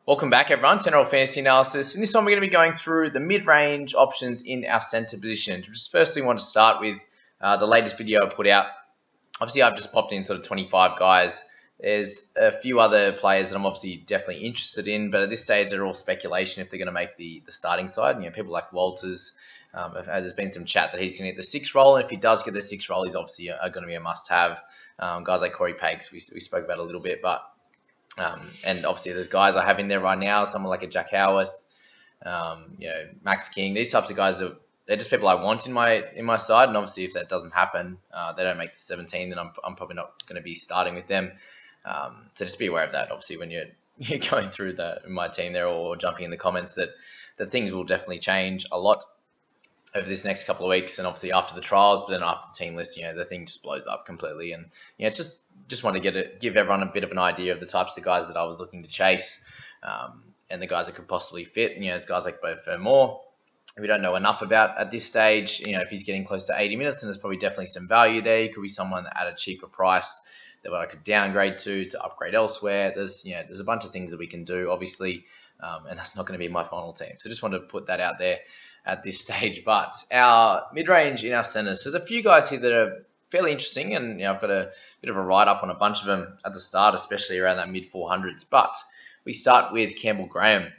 Welcome back, everyone, to NRL Fantasy Analysis. In this one, we're going to be going through the mid-range options in our centre position. Just firstly, want to start with the latest video I put out. Obviously, I've just popped in sort of 25 guys. There's a few other players that I'm obviously definitely interested in, but at this stage, they're all speculation if they're going to make the starting side. You know, people like Walters. There's been some chat that he's going to get the 6th role, and if he does get the 6th role, he's obviously going to be a must-have. Guys like Corey Pakes, we spoke about a little bit, but and obviously there's guys I have in there right now, someone like a Jack Howarth, Max King. These types of guys they're just people I want in my side, and obviously if that doesn't happen, they don't make the 17, then I'm probably not going to be starting with them. So just be aware of that. Obviously, when you're going through my team there or jumping in the comments, that things will definitely change a lot over this next couple of weeks, and obviously after the trials, but then after the team list, the thing just blows up completely. And it's just want to give everyone a bit of an idea of the types of guys that I was looking to chase, and the guys that could possibly fit. It's guys like Beau Fermor, we don't know enough about at this stage. If he's getting close to 80 minutes, then there's probably definitely some value there. He could be someone at a cheaper price that I could downgrade to upgrade elsewhere. There's a bunch of things that we can do, obviously, and that's not going to be my final team. So just wanted to put that out there at this stage. But our mid-range in our centers, there's a few guys here that are fairly interesting, and I've got a bit of a write-up on a bunch of them at the start, especially around that mid-400s. But we start with Campbell Graham.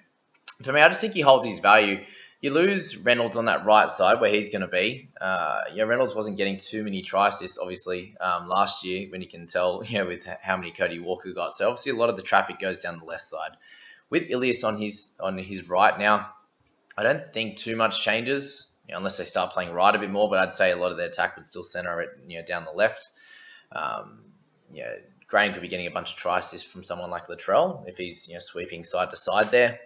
For me, I just think he holds his value. You lose Reynolds on that right side where he's going to be. Reynolds wasn't getting too many try assists, obviously, last year, when you can tell, with how many Cody Walker got. So obviously a lot of the traffic goes down the left side. With Ilias on his right now, I don't think too much changes, unless they start playing right a bit more, but I'd say a lot of their attack would still center it, down the left. Graham could be getting a bunch of try assists from someone like Latrell if he's, sweeping side to side there.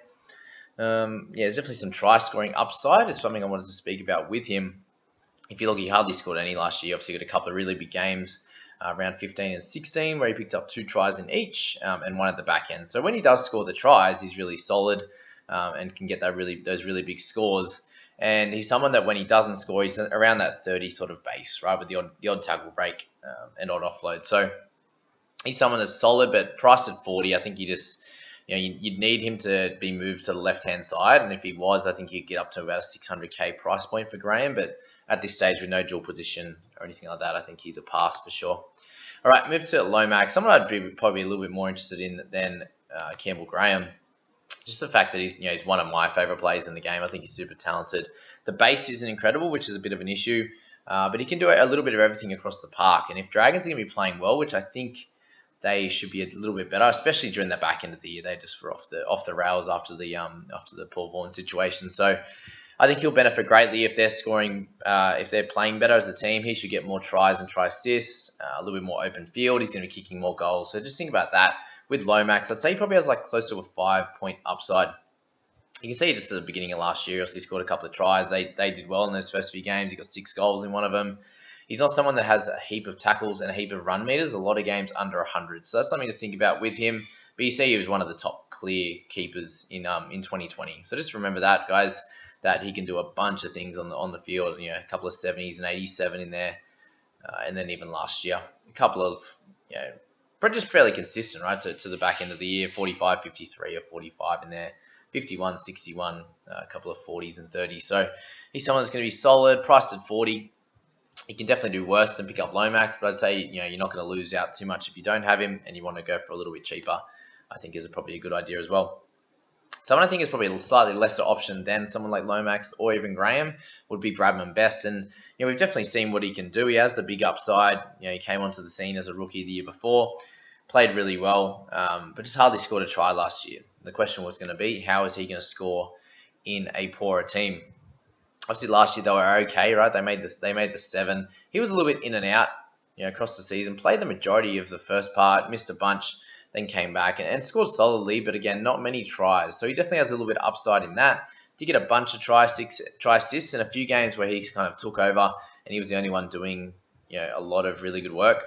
There's definitely some try scoring upside. It's something I wanted to speak about with him. If you look, he hardly scored any last year. Obviously, got a couple of really big games, around 15 and 16, where he picked up 2 tries in each, and 1 at the back end. So when he does score the tries, he's really solid, and can get those really big scores. And he's someone that when he doesn't score, he's around that 30 sort of base, right, with the odd tackle break, and odd offload. So he's someone that's solid, but priced at 40, I think you'd need him to be moved to the left-hand side. And if he was, I think he'd get up to about a 600k price point for Graham. But at this stage, with no dual position or anything like that, I think he's a pass for sure. All right, move to Lomax. Someone I'd be probably a little bit more interested in than Campbell Graham. Just the fact that he's one of my favourite players in the game. I think he's super talented. The base isn't incredible, which is a bit of an issue. But he can do a little bit of everything across the park. And if Dragons are going to be playing well, which I think they should be a little bit better, especially during the back end of the year. They just were off the rails after the Paul Vaughan situation. So I think he'll benefit greatly if they're scoring, if they're playing better as a team. He should get more tries and try assists, a little bit more open field. He's going to be kicking more goals. So just think about that. With Lomax, I'd say he probably has close to a 5-point upside. You can see just at the beginning of last year, he scored a couple of tries. They did well in those first few games. He got 6 goals in one of them. He's not someone that has a heap of tackles and a heap of run meters. A lot of games under 100. So that's something to think about with him. But you see he was one of the top clear keepers in 2020. So just remember that, guys, that he can do a bunch of things on the field. A couple of 70s and 87 in there. And then even last year, a couple of, but just fairly consistent, right, to the back end of the year, 45, 53 or 45 in there. 51, 61, a couple of 40s and 30s. So he's someone that's going to be solid, priced at 40. He can definitely do worse than pick up Lomax, but I'd say, you're not going to lose out too much if you don't have him and you want to go for a little bit cheaper. I think is probably a good idea as well. Someone I think is probably a slightly lesser option than someone like Lomax or even Graham would be Bradman Best. And, we've definitely seen what he can do. He has the big upside. He came onto the scene as a rookie the year before, played really well, but just hardly scored a try last year. The question was going to be, how is he going to score in a poorer team? Obviously, last year they were okay, right? They made the 7. He was a little bit in and out, across the season. Played the majority of the first part, missed a bunch, then came back and scored solidly. But again, not many tries. So he definitely has a little bit of upside in that. Did get a bunch of try assists in a few games where he kind of took over and he was the only one doing a lot of really good work.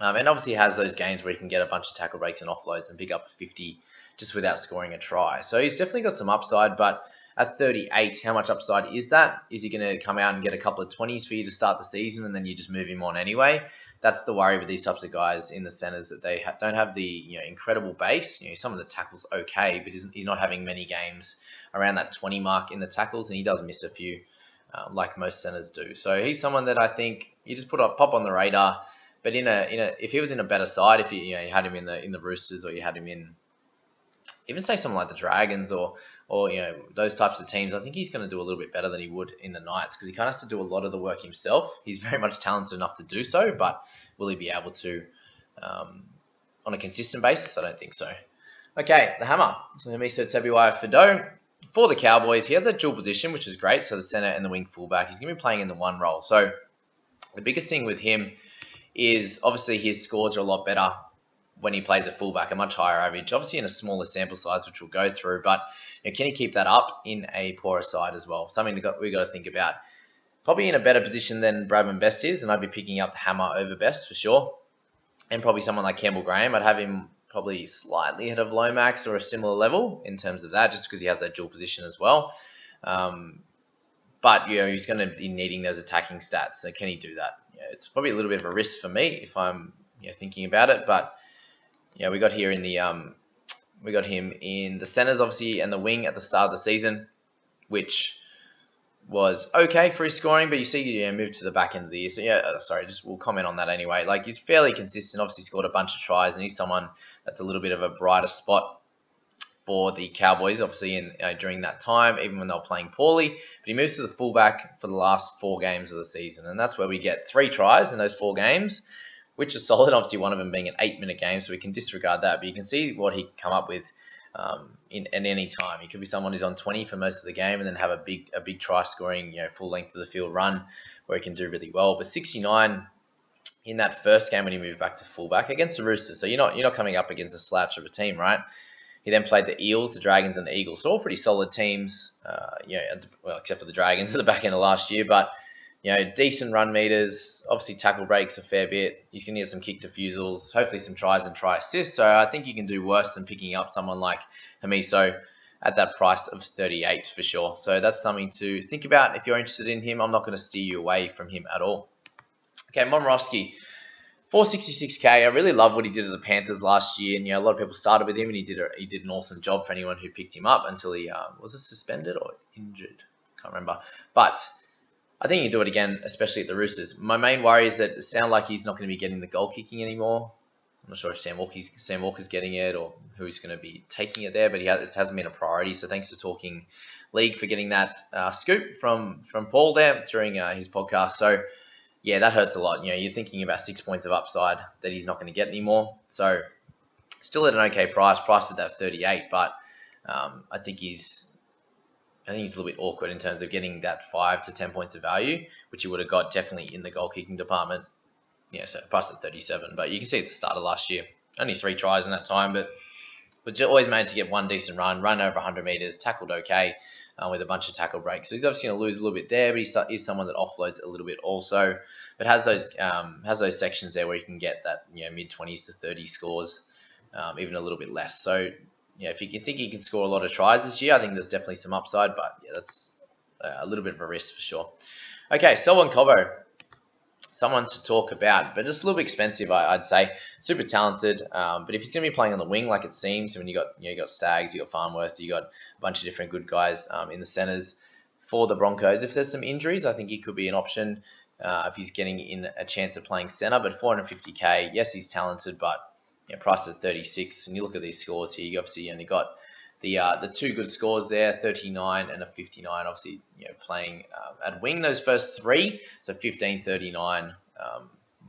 And obviously he has those games where he can get a bunch of tackle breaks and offloads and pick up 50 just without scoring a try. So he's definitely got some upside, but at 38, how much upside is that? Is he going to come out and get a couple of 20s for you to start the season and then you just move him on anyway? that's the worry with these types of guys in the centers, that they don't have the incredible base. Some of the tackles okay, but he's not having many games around that 20 mark in the tackles, and he does miss a few, like most centers do. So he's someone that I think you just pop on the radar. But if he was in a better side, if you had him in the Roosters, or you had him in even say something like the Dragons or those types of teams, I think he's going to do a little bit better than he would in the Knights, because he kind of has to do a lot of the work himself. He's very much talented enough to do so, but will he be able to on a consistent basis? I don't think so. Okay, the hammer. So Hamiso Tabuai-Fidow for the Cowboys. He has a dual position, which is great. So the centre and the wing fullback. He's going to be playing in the one role. So the biggest thing with him is obviously his scores are a lot better when he plays at fullback, a much higher average, obviously in a smaller sample size, which we'll go through. But can he keep that up in a poorer side as well? Something we've got to think about. Probably in a better position than Bradman Best is, and I'd be picking up the hammer over Best for sure. And probably someone like Campbell Graham, I'd have him probably slightly ahead of Lomax or a similar level in terms of that, just because he has that dual position as well. But he's going to be needing those attacking stats. So can he do that? It's probably a little bit of a risk for me if I'm thinking about it. But we got here in the we got him in the centers obviously and the wing at the start of the season, which was okay for his scoring, but you see he moved to the back end of the year. So we'll comment on that anyway. Like, he's fairly consistent. Obviously scored a bunch of tries, and he's someone that's a little bit of a brighter spot for the Cowboys, obviously during that time, even when they were playing poorly. But he moves to the fullback for the last 4 games of the season, and that's where we get 3 tries in those 4 games, which is solid. Obviously, one of them being an 8-minute game, so we can disregard that. But you can see what he come up with in any time. He could be someone who's on 20 for most of the game, and then have a big try scoring, full length of the field run where he can do really well. But 69 in that first game when he moved back to fullback against the Roosters. So you're not coming up against a slouch of a team, right? He then played the Eels, the Dragons, and the Eagles. So all pretty solid teams, except for the Dragons at the back end of last year. But decent run meters, obviously tackle breaks a fair bit. He's going to get some kick defusals, hopefully some tries and try assists. So I think you can do worse than picking up someone like Hamiso at that price of 38 for sure. So that's something to think about if you're interested in him. I'm not going to steer you away from him at all. Okay, Momorowski, 466k. I really love what he did at the Panthers last year, and a lot of people started with him, and he did an awesome job for anyone who picked him up until he was it suspended or injured? Can't remember, but I think you can do it again, especially at the Roosters. My main worry is that it sounds like he's not going to be getting the goal kicking anymore. I'm not sure if Sam Walker's getting it or who's going to be taking it there, but it hasn't been a priority. So thanks to Talking League for getting that scoop from Paul there during his podcast. So yeah, that hurts a lot. You're thinking about 6 points of upside that he's not going to get anymore. So still at an okay price, priced at that 38, but I think he's a little bit awkward in terms of getting that 5 to 10 points of value, which you would have got definitely in the goal kicking department. So priced at 37. But you can see at the start of last year, only 3 tries in that time, but always managed to get one decent run over 100 meters, tackled okay with a bunch of tackle breaks. So he's obviously going to lose a little bit there, but he's someone that offloads a little bit also, but has those sections there where you can get that mid 20s to 30 scores, even a little bit less. So if you think he can score a lot of tries this year, I think there's definitely some upside, but that's a little bit of a risk for sure. Okay, Selwyn Cobbo, someone to talk about, but just a little bit expensive, I'd say. Super talented, but if he's going to be playing on the wing like it seems, I mean, you got Staggs, you got Farnworth, you got a bunch of different good guys in the centers for the Broncos. If there's some injuries, I think he could be an option if he's getting in a chance of playing center. But 450k, yes, he's talented, but priced at 36, and you look at these scores here, you obviously only got the 2 good scores there, 39 and a 59. Obviously, playing at wing those first 3, so 15, 39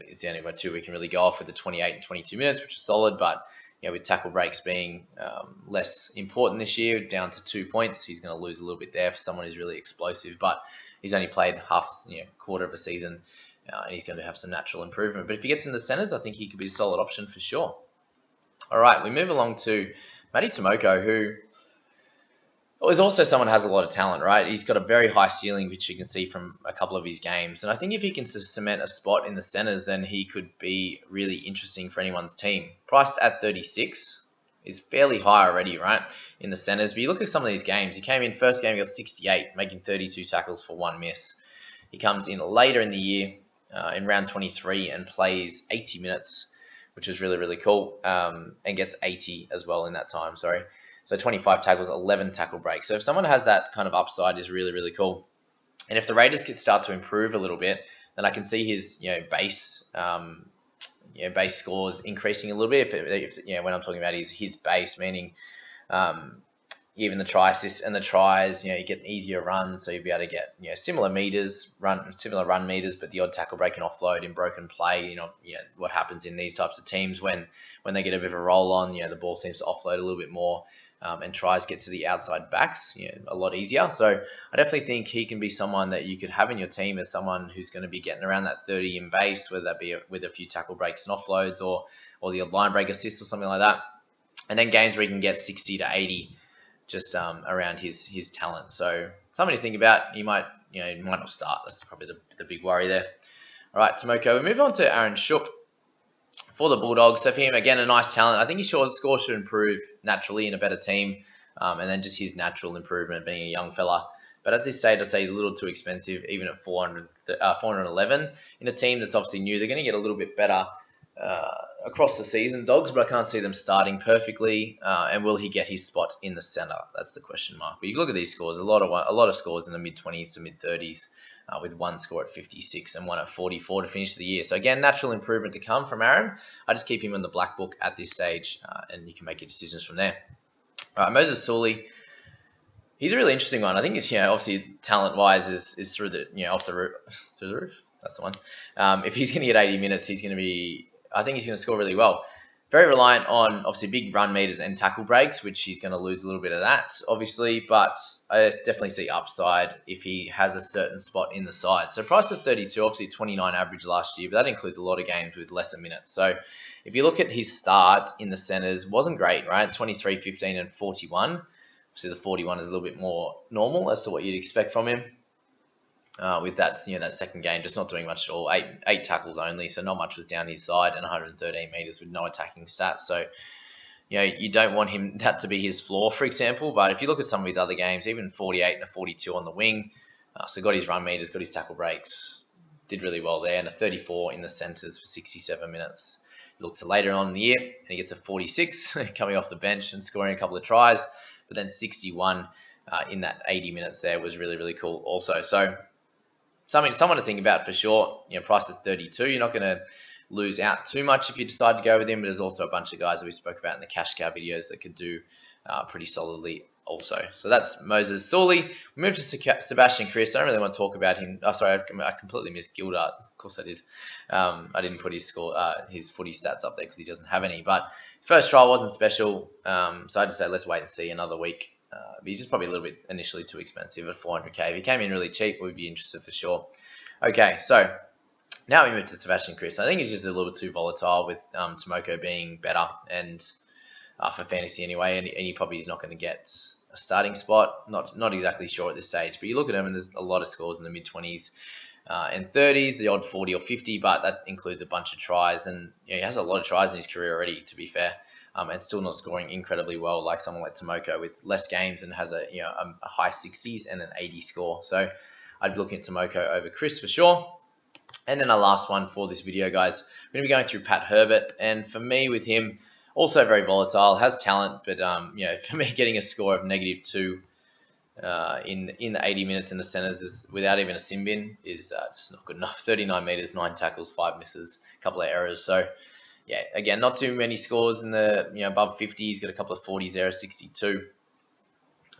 is the only 2 we can really go off with the 28 and 22 minutes, which is solid. But with tackle breaks being less important this year, down to 2 points, he's going to lose a little bit there for someone who's really explosive. But he's only played quarter of a season, and he's going to have some natural improvement. But if he gets in the centers, I think he could be a solid option for sure. All right, we move along to Matty Tomoko, who is also someone who has a lot of talent, right? He's got a very high ceiling, which you can see from a couple of his games. And I think if he can cement a spot in the centers, then he could be really interesting for anyone's team. Priced at 36 is fairly high already, right, in the centers. But you look at some of these games. He came in first game, he got 68, making 32 tackles for 1 miss. He comes in later in the year, in round 23 and plays 80 minutes, which is really, really cool, and gets 80 as well in that time, sorry. So 25 tackles, 11 tackle breaks. So if someone has that kind of upside, is really, really cool. And if the Raiders could start to improve a little bit, then I can see his base base scores increasing a little bit. If when I'm talking about his base, meaning even the try assists and the tries, you get easier runs, so you'll be able to get similar run meters, but the odd tackle break and offload in broken play. What happens in these types of teams when they get a bit of a roll on, the ball seems to offload a little bit more. And tries get to the outside backs a lot easier. So I definitely think he can be someone that you could have in your team as someone who's going to be getting around that 30 in base, whether that be with a few tackle breaks and offloads or the line break assist or something like that. And then games where he can get 60 to 80 just around his talent. So something to think about. You might not start. That's probably the big worry there. All right, Tomoko. We move on to Aaron Shoop for the Bulldogs. So for him, again, a nice talent. I think his score should improve naturally in a better team, and then just his natural improvement being a young fella. But at this stage, I say he's a little too expensive, even at 411 in a team that's obviously new. They're going to get a little bit better across the season, Dogs, but I can't see them starting perfectly. And will he get his spot in the centre? That's the question mark. But you look at these scores, a lot of scores in the mid-20s to mid-30s. With one score at 56 and one at 44 to finish the year. So again, natural improvement to come from Aaron. I just keep him in the black book at this stage, and you can make your decisions from there. All right, Moses Suli. He's a really interesting one. I think it's obviously talent-wise is through the through the roof. That's the one. If he's going to get 80 minutes, I think he's going to score really well. Very reliant on, obviously, big run meters and tackle breaks, which he's going to lose a little bit of that, obviously. But I definitely see upside if he has a certain spot in the side. So price of 32, obviously 29 average last year, but that includes a lot of games with lesser minutes. So if you look at his start in the centers, wasn't great, right? 23, 15, and 41. Obviously, the 41 is a little bit more normal as to what you'd expect from him. With that, that second game, just not doing much at all. Eight tackles only, so not much was down his side, and 113 meters with no attacking stats. So, you don't want that to be his floor, for example. But if you look at some of his other games, even 48 and a 42 on the wing, so got his run meters, got his tackle breaks, did really well there, and a 34 in the centers for 67 minutes. You look to later on in the year, and he gets a 46 coming off the bench and scoring a couple of tries, but then 61 in that 80 minutes there was really, really cool also. So someone to think about for sure. Priced at 32, you're not going to lose out too much if you decide to go with him. But there's also a bunch of guys that we spoke about in the cash cow videos that could do pretty solidly also. So that's Moses Suli. We move to Sebastian Kris. I don't really want to talk about him. Oh, sorry, I completely missed Gildart. Of course I did. I didn't put his footy stats up there because he doesn't have any. But first trial wasn't special. So I just say let's wait and see another week. But he's just probably a little bit initially too expensive at 400k. If he came in really cheap, we'd be interested for sure. Okay, so now we move to Sebastian Kris. I think he's just a little bit too volatile with Tomoko being better and for fantasy anyway, and he probably is not going to get a starting spot. Not exactly sure at this stage, but you look at him and there's a lot of scores in the mid-20s and 30s, the odd 40 or 50, but that includes a bunch of tries, and he has a lot of tries in his career already, to be fair. And still not scoring incredibly well like someone like Tomoko with less games and has a high 60s and an 80 score. So I'd be looking at Tomoko over Kris for sure. And then our last one for this video, guys, we're going to be going through Pat Herbert. And for me, with him, also very volatile, has talent, but for me, getting a score of -2 in the 80 minutes in the centers is without even a sin bin is just not good enough. 39 meters, 9 tackles, 5 misses, a couple of errors. So yeah, again, not too many scores in the above 50. He's got a couple of 40s there, 62.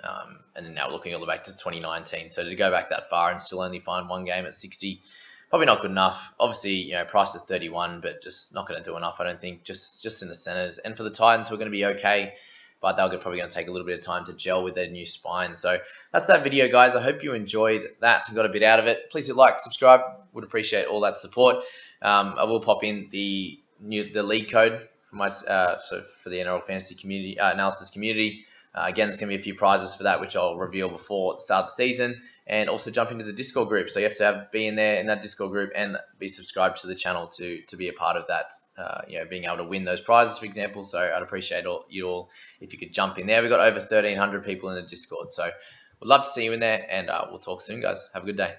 And then now looking all the way back to 2019. So to go back that far and still only find one game at 60, probably not good enough. Obviously, priced at 31, but just not going to do enough, I don't think, just in the centers. And for the Titans, we're going to be okay, but they're probably going to take a little bit of time to gel with their new spine. So that's that video, guys. I hope you enjoyed that and got a bit out of it. Please hit like, subscribe. Would appreciate all that support. I will pop in the league code for my for the NRL fantasy community analysis community. Again, there's going to be a few prizes for that, which I'll reveal before the start of the season, and also jump into the Discord group. So you have to be in there in that Discord group and be subscribed to the channel to be a part of that. Being able to win those prizes, for example. So I'd appreciate you all if you could jump in there. We've got over 1,300 people in the Discord, so we'd love to see you in there, and we'll talk soon, guys. Have a good day.